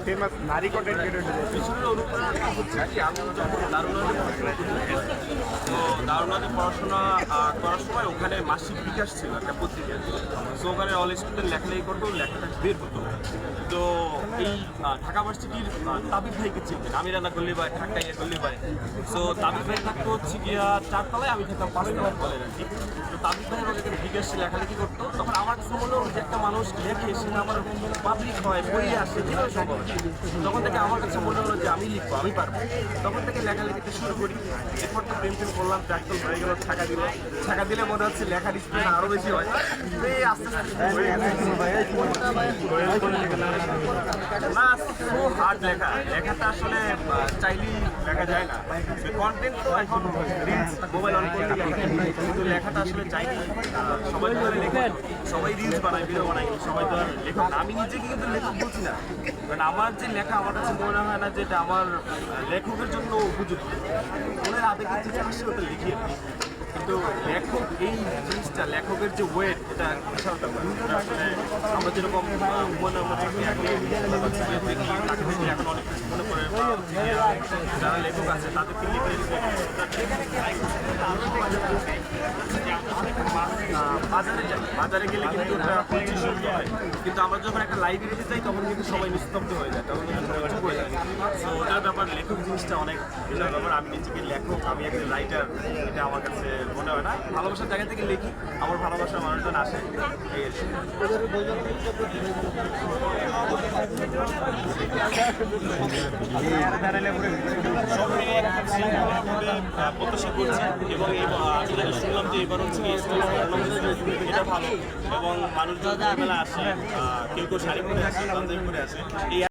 Famous নারী content creator পিছনের অনুপ্রেরণা হচ্ছে কি আমি যখন দারুণাতে তো দারুণাতে পড়াশোনা করার সময় ওখানে মাসিক বিকাশ ছিল একটা পত্রিকা। তো ওখানে অল স্টুডেন্ট লেখালেখি করতো, লেখাটা বের হতো। তো এই ঢাকা ভার্সিটির তাবির ভাইকে চিনতেন, আমি রান্না করলে ভাই ঢাকাইয়া করলে ভাই। তো তাবির ভাই থাকতো হচ্ছে গিয়া 4 তলায়, আমি থাকতাম 5 তলায় বলে আর কি। তো তাবির ভাই আমাকে বিকাশে লেখালেখি করতো। তখন আমার কাছে মনে হলো যে একটা মানুষ লেখে সেটা আমার পাবলিক হয়, বইয়ে আসে, কীভাবে সম্ভব। তখন থেকে আমার কাছে মনে হলো যে আমি লিখবো, আমি পারবো। তখন থেকে লেখালেখিতে শুরু করি। এরপর তো প্রেম করলাম, প্র্যাকটিস হয়ে গেল, ছাকা দিলে মনে হচ্ছে লেখার স্পিড আরও বেশি হয়। এই আস্তে আস্তে না, খুব হার্ড লেখাটা আসলে চাইলেই লেখা যায় না। কন্টেন্ট তো এখন রিলস মোবাইল অন করলে কিন্তু লেখাটা আসলে চাইলেই সবাই তো লেখে, সবাই রিলস বানায়, ভিডিও বানায়, সবাই তো আর লেখক না। আমি নিজেকে কিন্তু লেখক বলছি না, কারণ আমার যে লেখা আমার কাছে মনে হয় না যে এটা আমার লেখকের জন্য উপযুক্ত। ওনার আবেগের যেটা আসছে ওটা লিখিয়ে দিই। কিন্তু লেখক এই জিনিসটা, লেখকের যে ওয়েট, এটা বিশাল ব্যাপার। আসলে আমরা যেরকম মনে দেখি তাকে দেখি এখন অনেক কিছু মনে করে, যারা লেখক আছে তাদেরকে লিখে বাজারে গেলে কিন্তু ওটা কম্পিটিশন হয়, কিন্তু আমরা যখন একটা লাইব্রেরিতে যাই তখন কিন্তু সবাই নিস্তব্ধ হয়ে যায়, তখন চুপ হয়ে যায়। তো ওটার ব্যাপার লেখক জিনিসটা অনেক বিশাল ব্যাপার। আমি নিজেকে লেখক, আমি একজন রাইটার, এটা আমার কাছে মনে হয় না। ভালোবাসার জায়গা থেকে লিখি, আমার ভালোবাসার মানুষজন আসে, এই প্রত্যাশা করছি। এবং শুনলাম যে এবার হচ্ছে এটা ভালো, এবং মানুষজন মেলা আসে, কেউ কেউ শাড়ি পরে আসে, পাঞ্জাবি পরে আসে। এই